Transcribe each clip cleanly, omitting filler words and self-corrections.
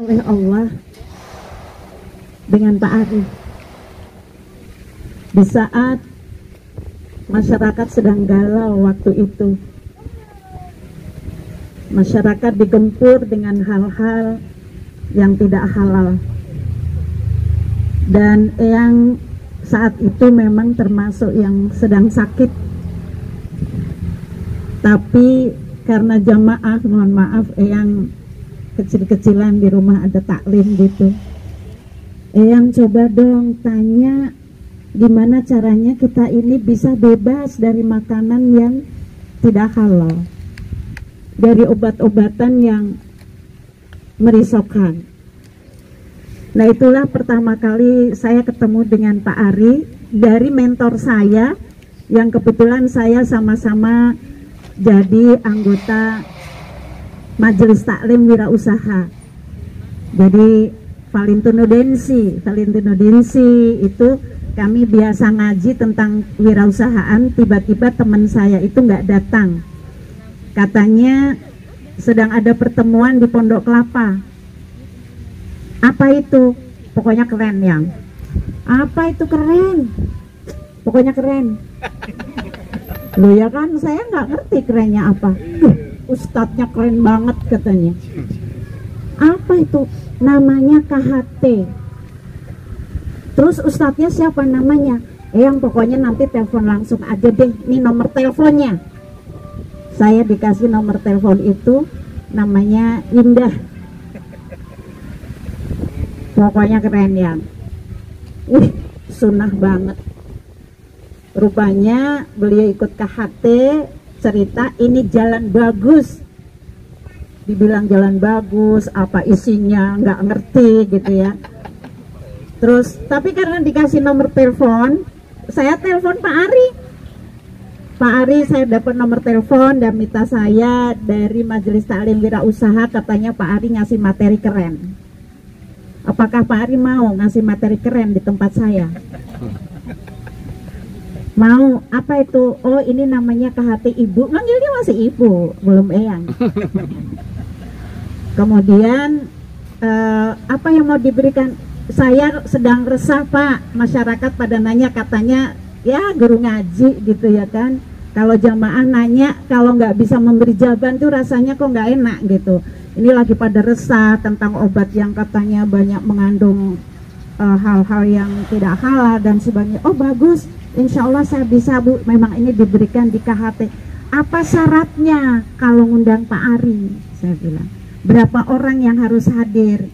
oleh Allah dengan Pak Ari. Di saat masyarakat sedang galau waktu itu, masyarakat digempur dengan hal-hal yang tidak halal, dan yang saat itu memang termasuk yang sedang sakit. Tapi karena jamaah, mohon maaf, yang kecil-kecilan di rumah ada taklim gitu, yang coba dong tanya gimana caranya kita ini bisa bebas dari makanan yang tidak halal, dari obat-obatan yang merisaukan. Nah, itulah pertama kali saya ketemu dengan Pak Ari dari mentor saya, yang kebetulan saya sama-sama jadi anggota Majelis Taklim Wirausaha. Jadi Valentino Densi itu kami biasa ngaji tentang wirausahaan. Tiba-tiba teman saya itu nggak datang, katanya sedang ada pertemuan di Pondok Kelapa. Apa itu? Pokoknya keren yang. Apa itu keren? Pokoknya keren. Loh ya kan, saya nggak ngerti kerennya apa. Ustadznya keren banget katanya. Apa itu? Namanya KHT. Terus ustadznya siapa namanya? Yang pokoknya nanti telepon langsung aja deh. Ini nomor teleponnya. Saya dikasih nomor telepon itu, namanya Indah. Pokoknya keren ya. Sunnah banget. Rupanya beliau ikut KHT, cerita ini jalan bagus. Dibilang jalan bagus, apa isinya nggak ngerti gitu ya. Terus, tapi karena dikasih nomor telepon, saya telepon Pak Ari. Pak Ari, saya dapat nomor telepon dan minta saya dari Majelis Taklim Wirausaha, katanya Pak Ari ngasih materi keren. Apakah Pak Ari mau ngasih materi keren di tempat saya? Mau. Apa itu? Oh, ini namanya KHT Ibu. Manggilnya masih Ibu, belum Eyang. Kemudian apa yang mau diberikan? Saya sedang resah Pak, masyarakat pada nanya, katanya ya guru ngaji gitu ya kan, kalau jamaah nanya kalau nggak bisa memberi jawaban tuh rasanya kok nggak enak gitu. Ini lagi pada resah tentang obat yang katanya banyak mengandung hal-hal yang tidak halal dan sebagainya. Oh bagus, insya Allah saya bisa Bu, memang ini diberikan di KHT. Apa syaratnya kalau ngundang Pak Ari? Saya bilang, berapa orang yang harus hadir?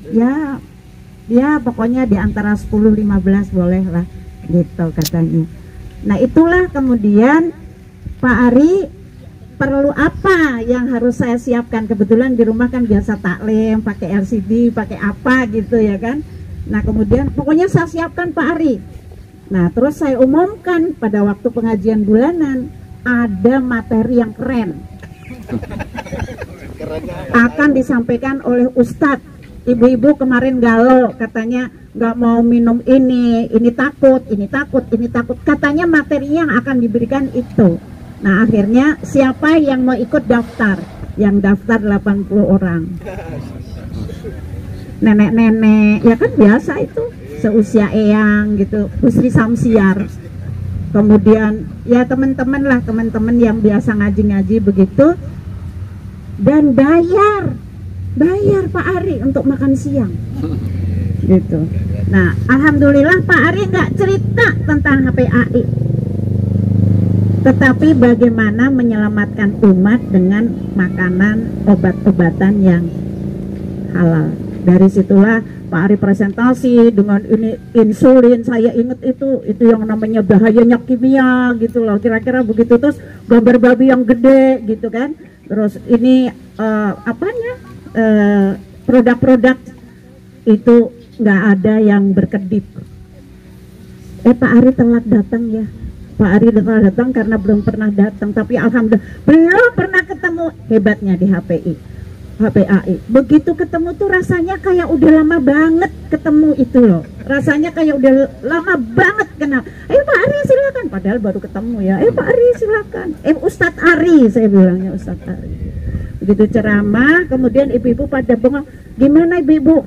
Ya pokoknya di antara 10-15 boleh lah gitu katanya. Nah itulah kemudian Pak Ari, perlu apa yang harus saya siapkan? Kebetulan di rumah kan biasa taklim, pakai LCD, pakai apa gitu ya kan. Nah kemudian pokoknya saya siapkan Pak Ari. Nah terus saya umumkan pada waktu pengajian bulanan, ada materi yang keren akan disampaikan oleh Ustadz. Ibu-ibu kemarin galau, katanya nggak mau minum ini takut, ini takut, ini takut. Katanya materi yang akan diberikan itu. Nah akhirnya siapa yang mau ikut daftar? Yang daftar 80 orang. Nenek-nenek, ya kan biasa itu, seusia Eyang gitu, Husri Samsiar. Kemudian ya teman-teman lah, teman-teman yang biasa ngaji-ngaji begitu. Dan bayar Pak Ari untuk makan siang gitu. Nah alhamdulillah Pak Ari nggak cerita tentang HPAI, tetapi bagaimana menyelamatkan umat dengan makanan obat-obatan yang halal. Dari situlah Pak Ari presentasi dengan ini insulin. Saya ingat itu yang namanya bahayanya kimia gitu loh, kira-kira begitu. Terus gambar babi yang gede gitu kan. Terus ini produk-produk itu nggak ada yang berkedip. Pak Ari telat datang ya. Pak Ari telat datang karena belum pernah datang, tapi alhamdulillah belum pernah ketemu. Hebatnya di HPAI. Begitu ketemu tuh rasanya kayak udah lama banget ketemu itu loh. Rasanya kayak udah lama banget kenal. Pak Ari silakan, padahal baru ketemu ya. Pak Ari silakan. Ustadz Ari, saya bilangnya Ustadz Ari. begitu ceramah, kemudian ibu-ibu pada bengong, gimana ibu-ibu?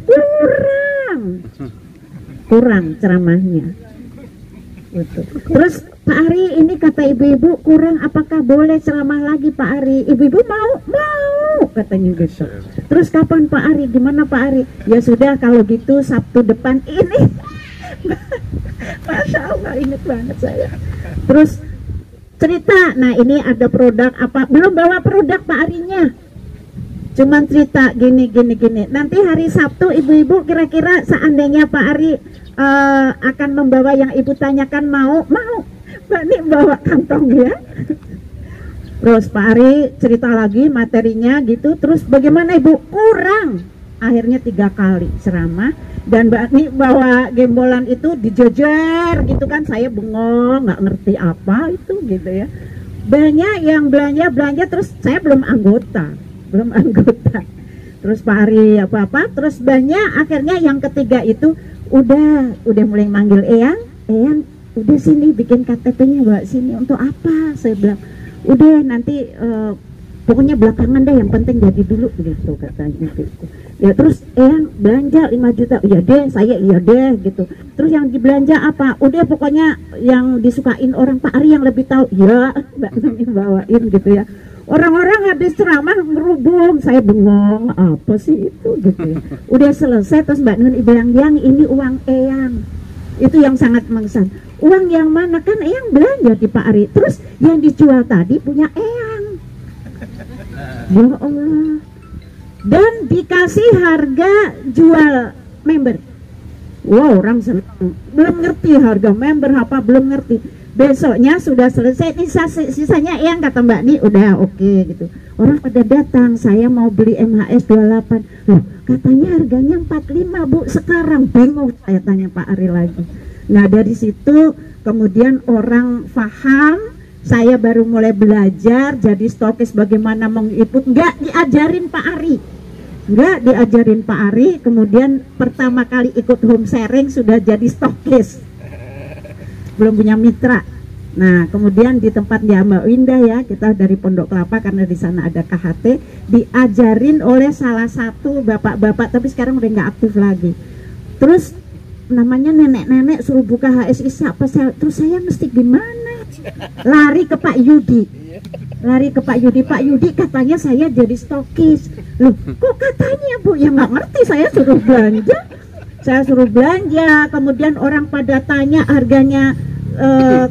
Kurang ceramahnya. Betul. Terus Pak Ari, ini kata ibu-ibu kurang, apakah boleh ceramah lagi Pak Ari? Ibu-ibu mau katanya gitu. Terus kapan Pak Ari? Gimana Pak Ari? Ya sudah kalau gitu Sabtu depan ini. Masya Allah, ingat banget saya. Terus cerita, nah ini ada produk apa? Belum bawa produk Pak Arinya, cuman cerita gini. Nanti hari Sabtu ibu-ibu kira-kira seandainya Pak Ari akan membawa yang ibu tanyakan, mau Mbak Ni bawa kantong ya. Terus Pak Ari cerita lagi materinya gitu. Terus bagaimana ibu? Kurang. Akhirnya 3 kali ceramah, dan Mbak Ni bawa gembolan itu dijejer gitu kan. Saya bengong, nggak ngerti apa itu gitu ya. Banyak yang belanja, terus saya belum anggota. Terus Pak Ari apa-apa, terus banyak. Akhirnya yang ketiga itu udah mulai manggil Eyang, udah sini bikin KTP-nya Mbak, sini untuk apa? Saya bilang udah nanti pokoknya belakangan deh, yang penting jadi dulu gitu katanya gitu. Ya terus Eyang belanja 5 juta, iya deh, saya iya deh gitu. Terus yang dibelanja apa? Udah pokoknya yang disukain orang Pak Ari yang lebih tahu, ya Mbak Nuni bawain gitu ya. Orang-orang habis ceramah ngerubung, saya bengong, apa sih itu gitu ya. Udah selesai, terus Mbak Nuni bilang, yang ini uang Eyang. Itu yang sangat mengesan. Uang yang mana? Kan Eyang belanja di Pak Ari. Terus yang dijual tadi punya Eyang. Ya Allah. Dan dikasih harga jual member. Wow, orang senang. Belum ngerti harga member apa, belum ngerti. Besoknya sudah selesai, ini sisanya Eyang, kata Mbak Ni, udah oke gitu. Orang pada datang, saya mau beli MHS 28. Loh, katanya harganya 45 Bu, sekarang bingung saya tanya Pak Ari lagi. Nah dari situ kemudian orang paham, saya baru mulai belajar jadi stokis bagaimana mengikut. Nggak diajarin Pak Ari, kemudian pertama kali ikut home sharing sudah jadi stokis, belum punya mitra. Nah kemudian di tempat Mbak Winda ya, kita dari Pondok Kelapa karena di sana ada KHT, diajarin oleh salah satu bapak-bapak, tapi sekarang udah nggak aktif lagi. Terus namanya nenek-nenek suruh buka HSI siapa, terus saya mesti gimana? Lari ke Pak Yudi, Pak Yudi katanya saya jadi stokis. Loh kok katanya Bu? Ya nggak ngerti, saya suruh belanja. Kemudian orang pada tanya harganya,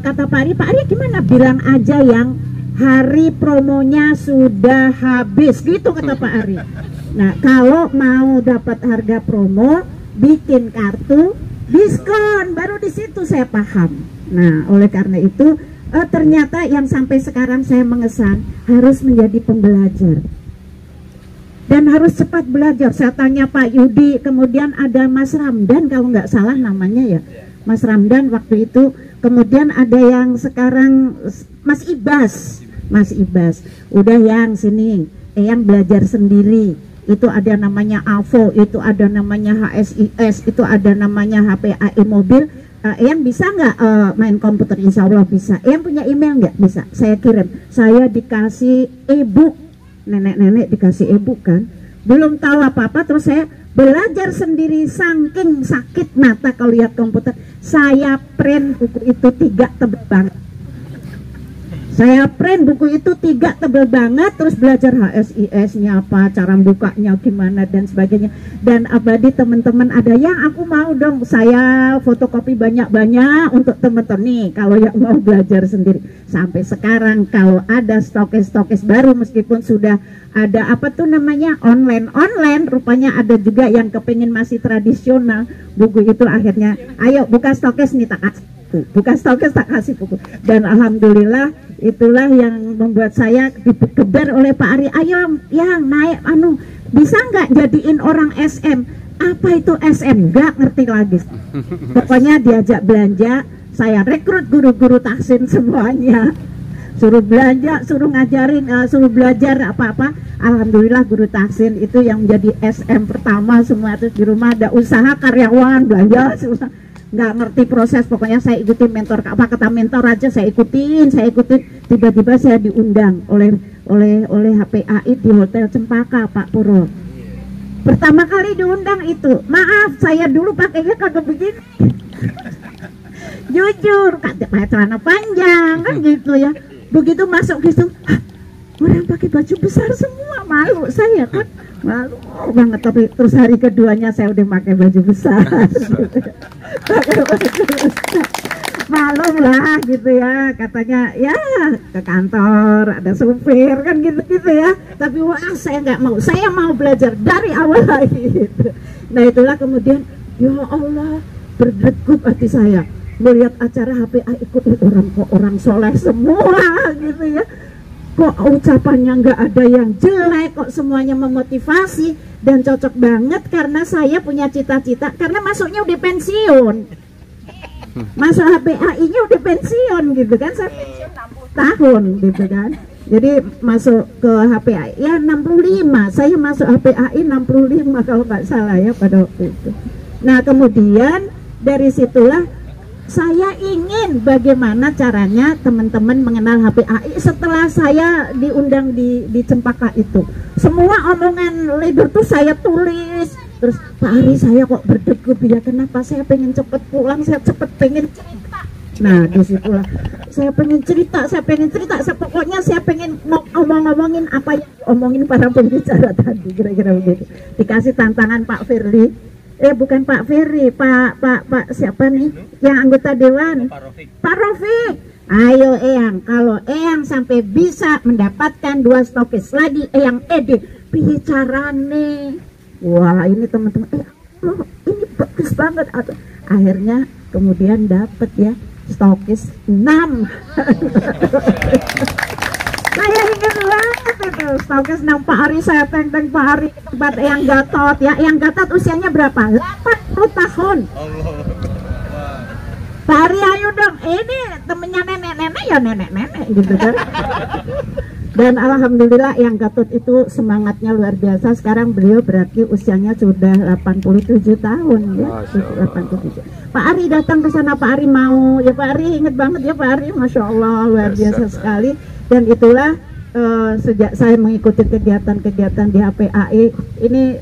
kata Pak Ari gimana? Bilang aja yang hari promonya sudah habis gitu kata Pak Ari. Nah kalau mau dapat harga promo, bikin kartu diskon, baru di situ saya paham. Nah oleh karena itu ternyata yang sampai sekarang saya mengesan, harus menjadi pembelajar dan harus cepat belajar. Saya tanya Pak Yudi, kemudian ada Mas Ramdan kalau nggak salah namanya ya, Mas Ramdan waktu itu. Kemudian ada yang sekarang Mas Ibas, udah yang sini, yang belajar sendiri. Itu ada namanya AVO, itu ada namanya HSIS, itu ada namanya HPAI mobil. Yang bisa nggak main komputer? Insya Allah bisa. Yang punya email nggak? Bisa, saya kirim. Saya dikasih e-book, nenek-nenek dikasih e-book kan, belum tahu apa-apa. Terus saya belajar sendiri, saking sakit mata kalau lihat komputer. Saya print buku itu 3 tebel banget. Terus belajar HSIS-nya apa, cara bukanya gimana dan sebagainya. Dan abadi teman-teman ada yang aku mau dong, saya fotokopi banyak-banyak untuk teman-teman nih kalau yang mau belajar sendiri. Sampai sekarang kalau ada stokis baru, meskipun sudah ada apa tuh namanya online, rupanya ada juga yang kepingin masih tradisional buku itu. Akhirnya ayo buka stokis nih, tak kasih buku. Dan alhamdulillah itulah yang membuat saya dikeber oleh Pak Ari, ayo yang naik bisa nggak jadiin orang SM. Apa itu SM? Nggak ngerti lagi. Pokoknya diajak belanja, saya rekrut guru-guru tahsin semuanya, suruh belanja, suruh ngajarin, suruh belajar apa-apa. Alhamdulillah guru tahsin itu yang menjadi SM pertama semua. Terus di rumah ada usaha karyawan belanja susah, nggak ngerti proses. Pokoknya saya ikutin mentor, apa kata mentor aja saya ikutin. Tiba-tiba saya diundang oleh oleh HPAI di Hotel Cempaka, Pak Puro. Pertama kali diundang itu, maaf saya dulu pakainya kagak begini. Jujur, pakai celana panjang kan gitu ya. Begitu masuk gitu, orang pakai baju besar semua, malu saya kan, malu banget. Tapi terus hari keduanya saya udah pakai baju besar. Pakai baju besar. Malu lah gitu ya, katanya ya ke kantor ada supir kan gitu ya. Tapi wah saya nggak mau, saya mau belajar dari awal lagi gitu. Nah itulah kemudian ya Allah berdegup hati saya melihat acara HPA ikut orang soleh semua gitu ya. Kok ucapannya nggak ada yang jelek, kok semuanya memotivasi dan cocok banget karena saya punya cita-cita, karena masuknya udah pensiun. Masuk HPAI-nya udah pensiun gitu kan, saya pensiun 60 tahun gitu kan. Jadi masuk ke HPAI ya 65, saya masuk HPAI 65 kalau nggak salah ya pada waktu itu. Nah kemudian dari situlah saya ingin bagaimana caranya teman-teman mengenal HPAI setelah saya diundang di Cempaka itu. Semua omongan leader tuh saya tulis. Terus Pak Ari saya kok berdegup ya, kenapa? Saya pengen cepet pulang, saya cepet pengen cerita. Nah disitulah saya pengen cerita, pokoknya saya pengen ngomongin apa yang omongin para pembicara tadi, kira-kira begitu. Dikasih tantangan Pak Firly, bukan Pak Firly, Pak siapa nih yang anggota dewan? Pak Rofik. Ayo Eyang, kalau Eyang sampai bisa mendapatkan 2 stokis lagi, Eyang ede bicarane. Wah ini teman-teman, ini bagus banget. Akhirnya kemudian dapat ya stokis 6. Saya ingat banget itu stokis 6 Pak Ari, saya teng-teng Pak Ari tempat Eyang Gatot ya. Eyang Gatot usianya berapa? 80 tahun. Pak Ari ayo dong, ini temennya nenek-nenek ya nenek-nenek gitu kan. Dan alhamdulillah yang Gatot itu semangatnya luar biasa. Sekarang beliau berarti usianya sudah 87 tahun ya. 87. Pak Ari datang ke sana, Pak Ari mau ya, Pak Ari inget banget ya Pak Ari, Masya Allah luar biasa sekali. Dan itulah sejak saya mengikuti kegiatan-kegiatan di HPAI ini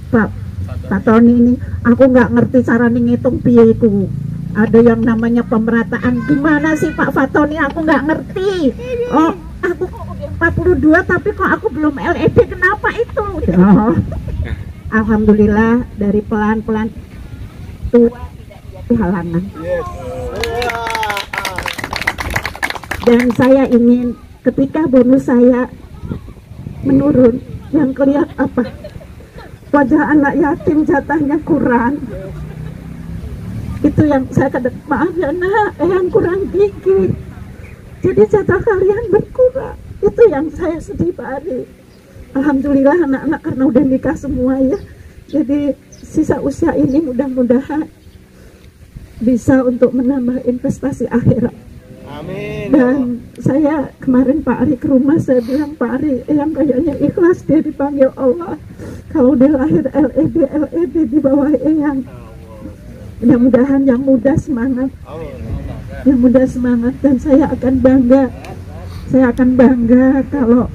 Pak Tony ini, aku nggak ngerti cara ngitung piyeku. Ada yang namanya pemerataan, gimana sih Pak Fatoni, aku nggak ngerti. Oh aku kok 42 tapi kok aku belum LED, kenapa itu? Oh, alhamdulillah dari pelan-pelan tua tidak jadi halangan. Dan saya ingin ketika bonus saya menurun, yang kelihatan apa? Wajah anak yatim jatahnya kurang. Itu yang saya kata, maaf ya nak, yang kurang gigi. Jadi jatah kalian berkurang. Itu yang saya sedih Pak Ari. Alhamdulillah anak-anak karena udah nikah semua ya. Jadi sisa usia ini mudah-mudahan bisa untuk menambah investasi akhirat. Amin. Dan saya kemarin Pak Ari ke rumah, saya bilang Pak Ari, yang kayaknya ikhlas dia dipanggil Allah. Kalau dia lahir LED di bawah Eyang. Mudah-mudahan yang muda semangat. Yang muda semangat, dan saya akan bangga. Saya akan bangga kalau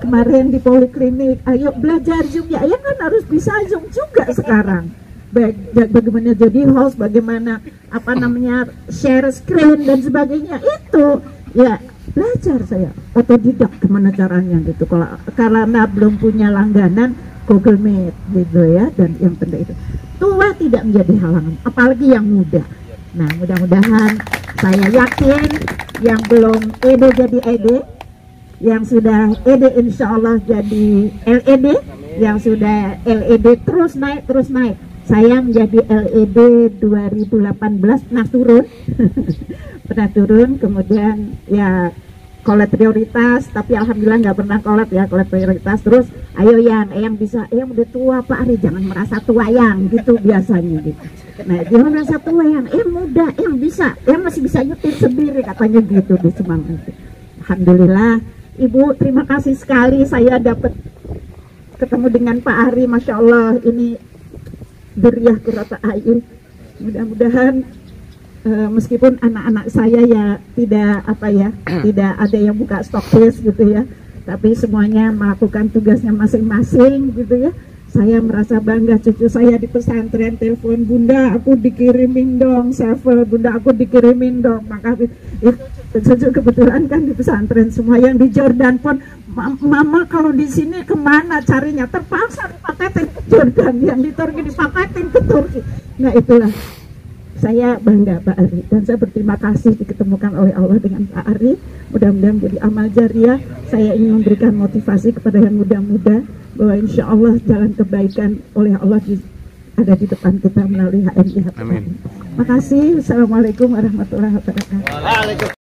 kemarin di poliklinik, ayo belajar Zoom ya, ya kan harus bisa Zoom juga sekarang. Bagaimana jadi host, bagaimana apa namanya share screen dan sebagainya, itu ya belajar saya otodidak gimana caranya gitu. Kalau karena belum punya langganan Google Meet gitu ya, dan yang penting itu tua tidak menjadi halangan, apalagi yang muda. Nah mudah-mudahan saya yakin yang belum ED jadi ED, yang sudah ED insya Allah jadi LED, yang sudah LED terus naik. Saya menjadi LED 2018 pernah turun pernah turun, kemudian ya collab prioritas, tapi alhamdulillah nggak pernah collab ya, collab prioritas terus. Ayo yang bisa, yang udah tua Pak Ari, jangan merasa tua yang gitu biasanya gitu. Nah jangan merasa tua yang muda, yang bisa, yang masih bisa nyetir sendiri katanya gitu di semangat. Alhamdulillah Ibu, terima kasih sekali saya dapat ketemu dengan Pak Ari, Masya Allah ini beriah qurrata a'yun. Mudah-mudahan meskipun anak-anak saya ya tidak tidak ada yang buka stokis gitu ya, tapi semuanya melakukan tugasnya masing-masing gitu ya. Saya merasa bangga, cucu saya di pesantren telepon, bunda aku dikirimin dong sevel, bunda aku dikirimin dong. Maka itu cucu kebetulan kan di pesantren semua. Yang di Jordan pun, mama kalau di sini kemana carinya, terpaksa dipaketin ke Jordan, yang di Turki dipaketin ke Turki. Nah itulah, saya bangga Pak Ari, dan saya berterima kasih diketemukan oleh Allah dengan Pak Ari. Mudah-mudahan jadi amal jariah. Saya ingin memberikan motivasi kepada yang muda-muda bahwa insya Allah jalan kebaikan oleh Allah ada di depan kita melalui HMI. Amin. Makasih. Assalamualaikum warahmatullahi wabarakatuh.